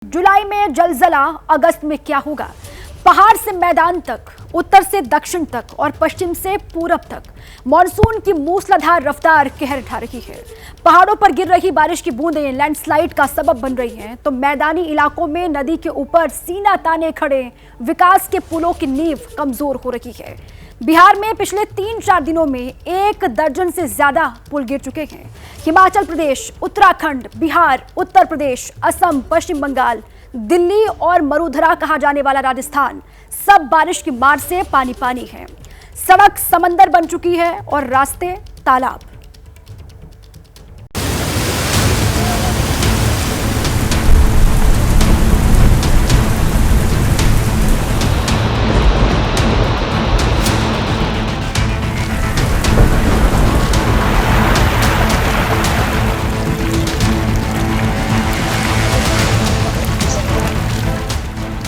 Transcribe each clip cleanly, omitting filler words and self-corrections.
जुलाई में जलजला, अगस्त में क्या होगा? पहाड़ से मैदान तक, उत्तर से दक्षिण तक और पश्चिम से पूरब तक मॉनसून की मूसलाधार रफ्तार कहर ढा रही है। पहाड़ों पर गिर रही बारिश की बूंदें लैंडस्लाइड का सबब बन रही हैं, तो मैदानी इलाकों में नदी के ऊपर सीना ताने खड़े विकास के पुलों की नींव कमजोर हो रही है। बिहार में पिछले 3-4 दिनों में 1 दर्जन से ज्यादा पुल गिर चुके हैं। हिमाचल प्रदेश, उत्तराखंड, बिहार, उत्तर प्रदेश, असम, पश्चिम बंगाल, दिल्ली और मरुधरा कहा जाने वाला राजस्थान, सब बारिश की मार से पानी पानी है। सड़क समंदर बन चुकी है और रास्ते तालाब।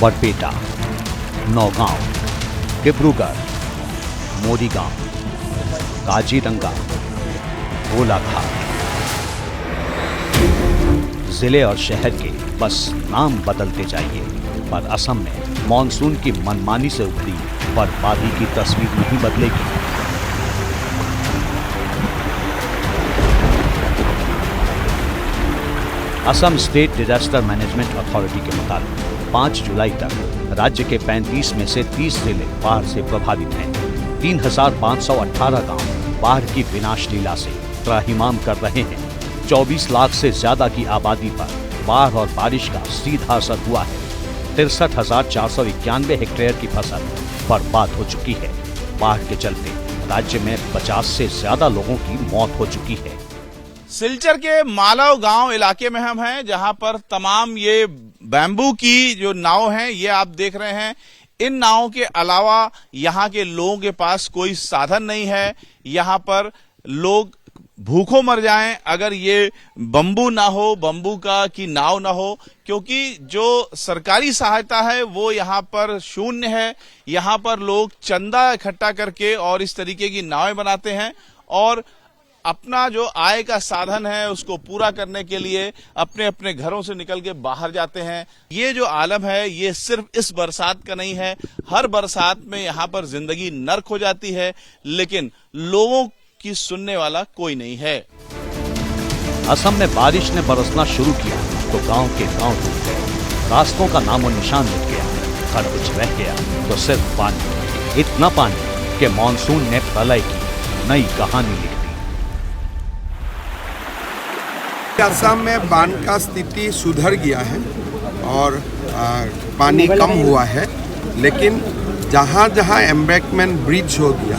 बरपेटा, नौगांव, डिब्रूगढ़, मोरीगांव, काजीरंगा, गोलाघाट, जिले और शहर के बस नाम बदलते जाइए, पर असम में मॉनसून की मनमानी से उभरी बर्फबारी की तस्वीर नहीं बदलेगी। Assam state disaster management authority के मुताबिक 5 जुलाई तक राज्य के 35 में से 30 जिले बाढ़ से प्रभावित हैं। 3,518 गांव बाढ़ की विनाश लीला से त्राहिमाम कर रहे हैं। 24 लाख से ज्यादा की आबादी पर बाढ़ और बारिश का सीधा असर हुआ है। 63,491 हेक्टेयर की फसल बर्बाद हो चुकी है। बाढ़ के चलते राज्य में 50 से ज्यादा लोगों की मौत हो चुकी है। सिलचर के मालव गांव इलाके में हम हैं, जहां पर तमाम ये बैम्बू की जो नाव हैं ये आप देख रहे हैं। इन नावों के अलावा यहाँ के लोगों के पास कोई साधन नहीं है। यहाँ पर लोग भूखों मर जाएं अगर ये बम्बू ना हो, बम्बू का की नाव ना हो, क्योंकि जो सरकारी सहायता है वो यहाँ पर शून्य है। यहाँ पर लोग चंदा इकट्ठा करके और इस तरीके की नावें बनाते हैं और अपना जो आय का साधन है उसको पूरा करने के लिए अपने अपने घरों से निकल के बाहर जाते हैं। ये जो आलम है ये सिर्फ इस बरसात का नहीं है, हर बरसात में यहाँ पर जिंदगी नर्क हो जाती है, लेकिन लोगों की सुनने वाला कोई नहीं है। असम में बारिश ने बरसना शुरू किया तो गांव के गांव डूब गए, रास्तों का नामो निशान मिट गया, हर कुछ रह गया तो सिर्फ पानी। इतना पानी कि मॉनसून ने प्रलय की नई कहानी लिखी। असम में बाढ़ का स्थिति सुधर गया है और पानी कम हुआ है, लेकिन जहाँ जहाँ एम्बैंकमेंट ब्रिज हो गया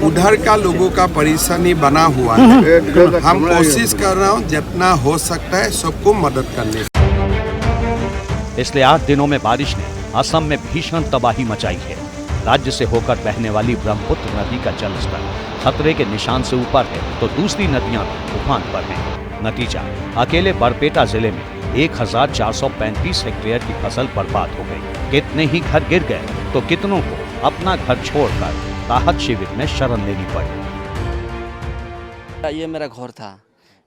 उधर का लोगों का परेशानी बना हुआ है। हम कोशिश कर रहे हैं जितना हो सकता है सबको मदद करने। पिछले 8 दिनों में बारिश ने असम में भीषण तबाही मचाई है। राज्य से होकर बहने वाली ब्रह्मपुत्र नदी का जलस्तर खतरे के निशान से ऊपर है तो दूसरी नदियां उफान पर हैं। नतीजा, अकेले बरपेटा जिले में 1,435 हेक्टेयर की फसल बर्बाद हो गई। कितने ही घर गिर गए तो कितनों को अपना घर छोड़कर राहत शिविर में शरण लेनी पड़ी। ये मेरा घर था,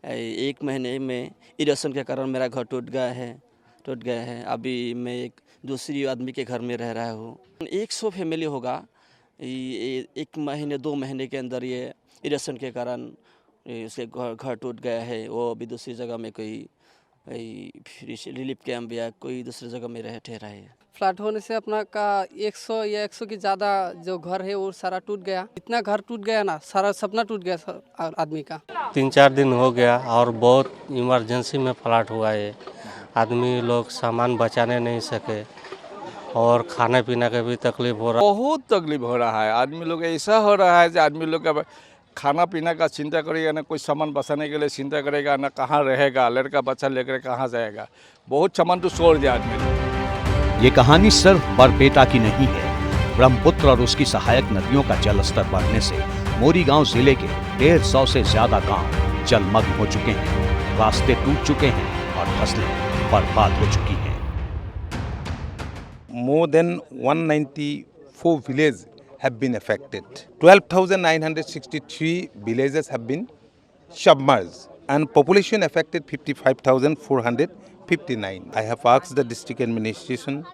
1 महीने में इरोशन के कारण मेरा घर टूट गया है। अभी मैं एक दूसरी आदमी के घर में रह रहा हूँ। 100 फैमिली होगा। 1 महीने 2 महीने के अंदर ये इरोशन के कारण उसके घर टूट गया है। वो अभी दूसरी जगह में कोई रिलीफ कैंप या कोई दूसरी जगह में ठहरा है। फ्लड होने से अपना का 100 या 100 की ज़्यादा जो घर है वो सारा टूट गया। इतना घर टूट गया ना, सारा सपना टूट गया आदमी का। 3-4 दिन हो गया और बहुत इमरजेंसी में फ्लड हुआ है। आदमी लोग सामान बचाने नहीं सके और खाने पीने का भी तकलीफ हो रहा है। बहुत तकलीफ हो रहा है। आदमी लोग ऐसा हो रहा है कि आदमी लोग का खाना पीना का चिंता करेगा, ना कोई सामान बचाने के लिए चिंता करेगा, ना कहाँ रहेगा, लड़का बच्चा लेकर कहाँ जाएगा। बहुत सामान तो छोड़ दिया आदमी। ये कहानी सिर्फ बरपेटा की नहीं है। ब्रह्मपुत्र और उसकी सहायक नदियों का जलस्तर बढ़ने से मोरीगांव जिले के 150 से ज्यादा गांव जलमग्न हो चुके हैं, रास्ते टूट चुके हैं और फसलें बर्बाद हो चुकी हैं। More than 194 villages have been affected. 12,963 villages have been submerged and population affected 55,400 59. I have asked the district administration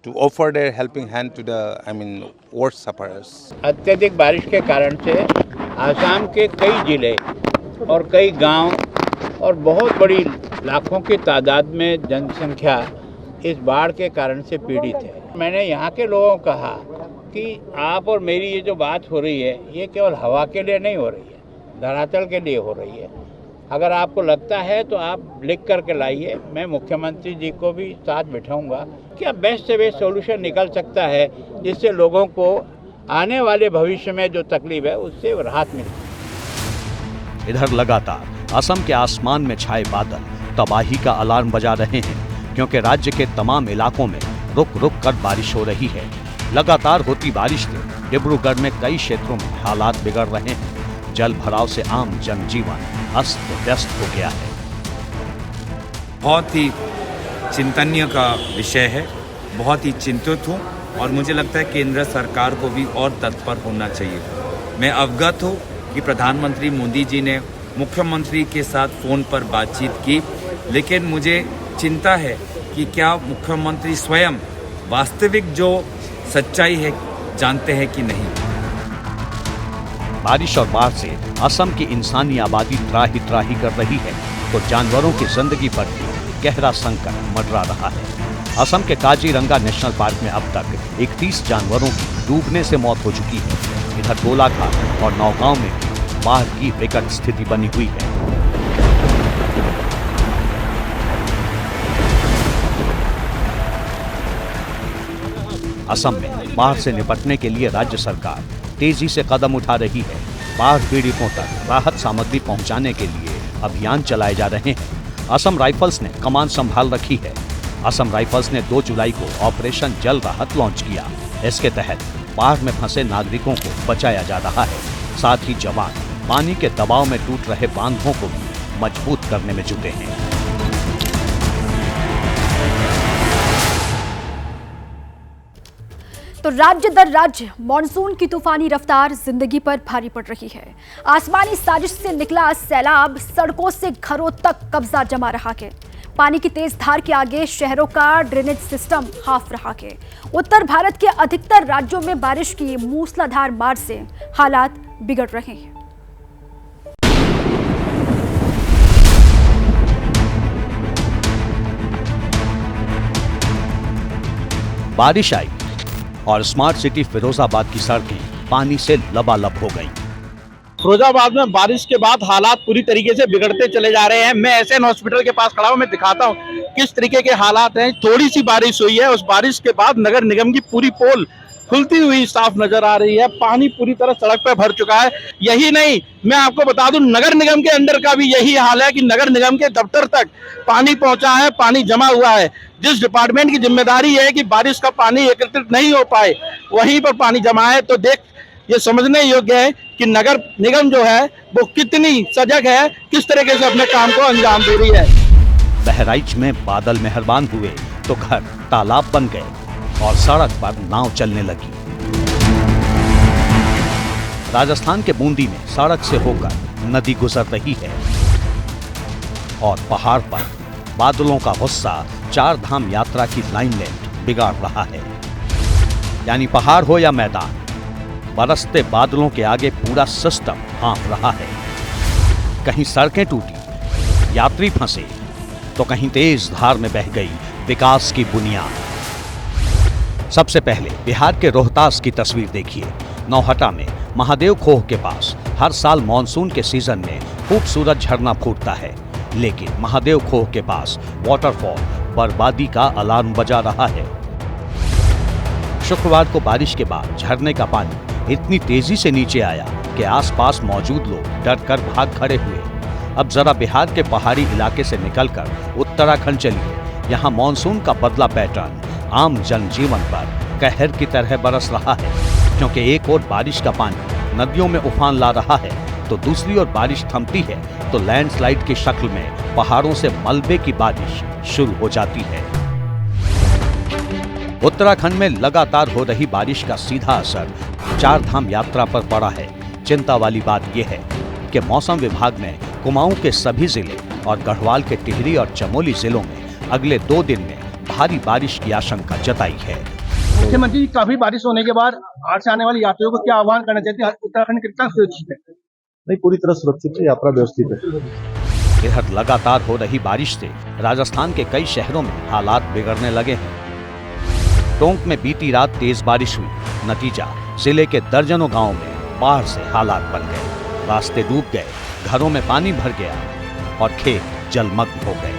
to offer their helping hand to the, worst sufferers. अत्यधिक बारिश के कारण से आसाम के कई जिले और कई गांव और बहुत बड़ी लाखों की तादाद में जनसंख्या इस बाढ़ के कारण से पीड़ित है। मैंने यहाँ के लोगों को कहा कि आप और मेरी ये जो बात हो रही है ये केवल हवा के लिए नहीं हो रही है, धरातल के लिए हो रही है। अगर आपको लगता है तो आप लिख करके लाइए, मैं मुख्यमंत्री जी को भी साथ बिठाऊंगा कि अब बेस्ट से बेस्ट सॉल्यूशन निकल सकता है जिससे लोगों को आने वाले भविष्य में जो तकलीफ है उससे राहत मिले। इधर लगातार असम के आसमान में छाए बादल तबाही का अलार्म बजा रहे हैं, क्योंकि राज्य के तमाम इलाकों में रुक रुक कर बारिश हो रही है। लगातार होती बारिश से डिब्रूगढ़ में कई क्षेत्रों में हालात बिगड़ रहे हैं। जल भराव से आम जनजीवन अस्त व्यस्त हो गया है। बहुत ही चिंतनीय का विषय है, बहुत ही चिंतित हूँ और मुझे लगता है केंद्र सरकार को भी और तत्पर होना चाहिए। मैं अवगत हूँ कि प्रधानमंत्री मोदी जी ने मुख्यमंत्री के साथ फ़ोन पर बातचीत की, लेकिन मुझे चिंता है कि क्या मुख्यमंत्री स्वयं वास्तविक जो सच्चाई है जानते हैं कि नहीं। बारिश और बाढ़ से असम की इंसानी आबादी त्राही त्राही कर रही है, तो जानवरों की जिंदगी पर भी गहरा संकट मंडरा रहा है। असम के काजीरंगा नेशनल पार्क में अब तक 31 जानवरों की डूबने से मौत हो चुकी है। इधर गोलाघाट और नौगांव में भी बाढ़ की विकट स्थिति बनी हुई है। असम में बाढ़ से निपटने के लिए राज्य सरकार तेजी से कदम उठा रही है। बाढ़ पीड़ितों तक राहत सामग्री पहुंचाने के लिए अभियान चलाए जा रहे हैं। असम राइफल्स ने कमान संभाल रखी है। असम राइफल्स ने 2 जुलाई को ऑपरेशन जल राहत लॉन्च किया। इसके तहत बाढ़ में फंसे नागरिकों को बचाया जा रहा है। साथ ही जवान पानी के दबाव में टूट रहे बांधों को भी मजबूत करने में जुटे हैं। तो राज्य दर राज्य मॉनसून की तूफानी रफ्तार जिंदगी पर भारी पड़ रही है। आसमानी साजिश से निकला सैलाब सड़कों से घरों तक कब्जा जमा रहा है। पानी की तेज धार के आगे शहरों का ड्रेनेज सिस्टम हाफ रहा है। उत्तर भारत के अधिकतर राज्यों में बारिश की मूसलाधार मार से हालात बिगड़ रहे हैं। बारिश आई और स्मार्ट सिटी फिरोजाबाद की सड़कें पानी से लबालब हो गईं। फिरोजाबाद में बारिश के बाद हालात पूरी तरीके से बिगड़ते चले जा रहे हैं। मैं एसएन हॉस्पिटल के पास खड़ा हूं, मैं दिखाता हूं किस तरीके के हालात हैं। थोड़ी सी बारिश हुई है, उस बारिश के बाद नगर निगम की पूरी पोल खुलती हुई साफ नजर आ रही है। पानी पूरी तरह सड़क पर भर चुका है। यही नहीं, मैं आपको बता दूं नगर निगम के अंदर का भी यही हाल है कि नगर निगम के दफ्तर तक पानी पहुंचा है, पानी जमा हुआ है। जिस डिपार्टमेंट की जिम्मेदारी है कि बारिश का पानी एकत्रित नहीं हो पाए, वहीं पर पानी जमा है। तो ये समझने योग्य है कि नगर निगम जो है वो कितनी सजग है, किस तरीके से अपने काम को अंजाम दे रही है। बहराइच में बादल मेहरबान हुए तो घर तालाब बन गए और सड़क पर नाव चलने लगी। राजस्थान के बूंदी में सड़क से होकर नदी गुजर रही है और पहाड़ पर बादलों का गुस्सा 4 धाम यात्रा की लाइनलेट बिगाड़ रहा है। यानी पहाड़ हो या मैदान, बरसते बादलों के आगे पूरा सिस्टम हाँफ रहा है। कहीं सड़कें टूटी, यात्री फंसे, तो कहीं तेज धार में बह गई विकास की बुनियाद। सबसे पहले बिहार के रोहतास की तस्वीर देखिए। नौहटा में महादेव खोह के पास हर साल मॉनसून के सीजन में खूबसूरत झरना फूटता है, लेकिन महादेव खोह के पास वाटरफॉल बर्बादी का अलार्म बजा रहा है। शुक्रवार को बारिश के बाद झरने का पानी इतनी तेजी से नीचे आया कि आसपास मौजूद लोग डर कर भाग खड़े हुए। अब जरा बिहार के पहाड़ी इलाके से निकलकर उत्तराखंड चलिए। यहाँ मॉनसून का बदला पैटर्न आम जनजीवन पर कहर की तरह बरस रहा है, क्योंकि एक ओर बारिश का पानी नदियों में उफान ला रहा है, तो दूसरी ओर बारिश थमती है तो लैंडस्लाइड की शक्ल में पहाड़ों से मलबे की बारिश शुरू हो जाती है। उत्तराखंड में लगातार हो रही बारिश का सीधा असर 4 धाम यात्रा पर पड़ा है। चिंता वाली बात यह है कि मौसम विभाग ने कुमाऊं के सभी जिले और गढ़वाल के टिहरी और चमोली जिलों में अगले 2 दिन में भारी बारिश की आशंका जताई है। मुख्यमंत्री जी, काफी बारिश होने के बाद बाहर से आने वाले यात्रियों को क्या आह्वान करना चाहते हैं? उत्तराखंड कितना सुरक्षित है? नहीं, पूरी तरह सुरक्षित है, यात्रा व्यवस्थित है। इधर लगातार हो रही बारिश से राजस्थान के कई शहरों में हालात बिगड़ने लगे हैं। टोंक में बीती रात तेज बारिश हुई, नतीजा जिले के दर्जनों गांवों में बाढ़ से हालात बन गए। रास्ते डूब गए, घरों में पानी भर गया और खेत जलमग्न हो गए।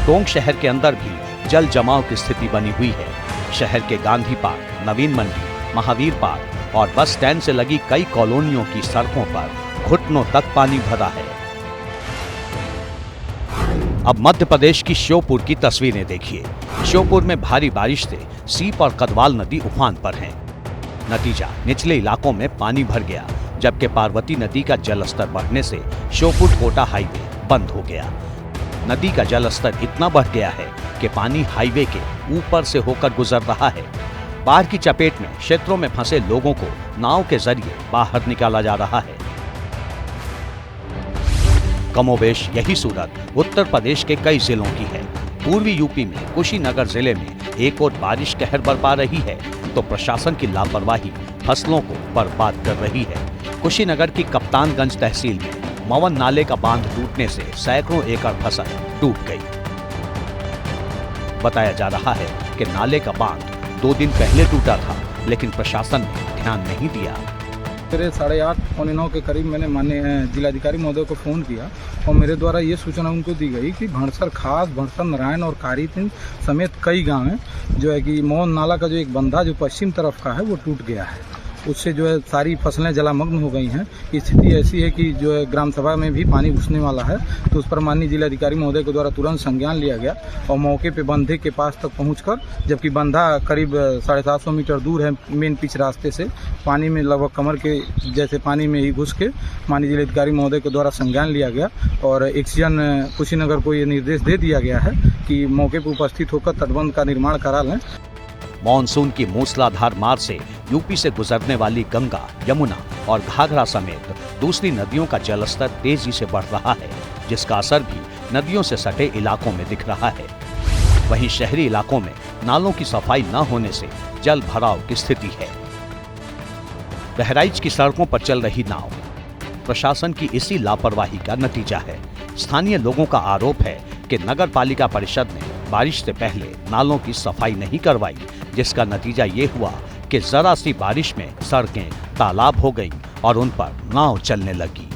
टोंक शहर के अंदर भी जल जमाव की स्थिति बनी हुई है। शहर के गांधी पार्क, नवीन मंडी, महावीर पार्क और बस स्टैंड से लगी कई कॉलोनियों की सड़कों पर घुटनों तक पानी भरा है। अब मध्य प्रदेश की श्योपुर की तस्वीरें देखिए। श्योपुर में भारी बारिश से सीप और कदवाल नदी उफान पर हैं। नतीजा निचले इलाकों में पानी भर गया, जबकि पार्वती नदी का जलस्तर बढ़ने से श्योपुर कोटा हाईवे बंद हो गया। नदी का जलस्तर इतना बढ़ गया है कि पानी हाईवे के ऊपर से होकर गुजर रहा है। बाढ़ की चपेट में क्षेत्रों में फंसे लोगों को नाव के जरिए बाहर निकाला जा रहा है। कमोबेश यही सूरत उत्तर प्रदेश के कई जिलों की है। पूर्वी यूपी में कुशीनगर जिले में एक और बारिश कहर बरपा रही है तो प्रशासन की लापरवाही फसलों को बर्बाद कर रही है। कुशीनगर की कप्तानगंज तहसील में मवन नाले का बांध टूटने से सैकड़ों एकड़ फसल डूब गई। बताया जा रहा है कि नाले का बांध 2 दिन पहले टूटा था, लेकिन प्रशासन ने ध्यान नहीं दिया। 8:30 पौने 9 के करीब मैंने माननीय जिलाधिकारी महोदय को फ़ोन किया और मेरे द्वारा ये सूचना उनको दी गई कि भणसर खास, भणसर नारायण और कारीतिन समेत कई गांव हैं जो है कि मोहन नाला का जो एक बंधा जो पश्चिम तरफ का है वो टूट गया है। उससे जो है सारी फसलें जलामग्न हो गई हैं। स्थिति ऐसी है कि जो है ग्राम सभा में भी पानी घुसने वाला है, तो उस पर माननीय जिलाधिकारी महोदय के द्वारा तुरंत संज्ञान लिया गया और मौके पे बंधे के पास तक पहुंचकर, जबकि बंधा करीब 750 मीटर दूर है मेन पिच रास्ते से, पानी में लगभग कमर के जैसे पानी में ही घुस के माननीय जिलाधिकारी महोदय के द्वारा संज्ञान लिया गया और एक्सीजन कुशीनगर को ये निर्देश दे दिया गया है कि मौके पर उपस्थित होकर तटबंध का निर्माण करा लें। मॉनसून की मूसलाधार मार से यूपी से गुजरने वाली गंगा, यमुना और घाघरा समेत दूसरी नदियों का जलस्तर तेजी से बढ़ रहा है, जिसका असर भी नदियों से सटे इलाकों में दिख रहा है। वहीं शहरी इलाकों में नालों की सफाई न होने से जल भराव की स्थिति है। बहराइच की सड़कों पर चल रही नाव प्रशासन की इसी लापरवाही का नतीजा है। स्थानीय लोगों का आरोप है कि नगर पालिका परिषद ने बारिश से पहले नालों की सफाई नहीं करवाई, जिसका नतीजा ये हुआ कि जरा सी बारिश में सड़कें तालाब हो गईं और उन पर नाव चलने लगी।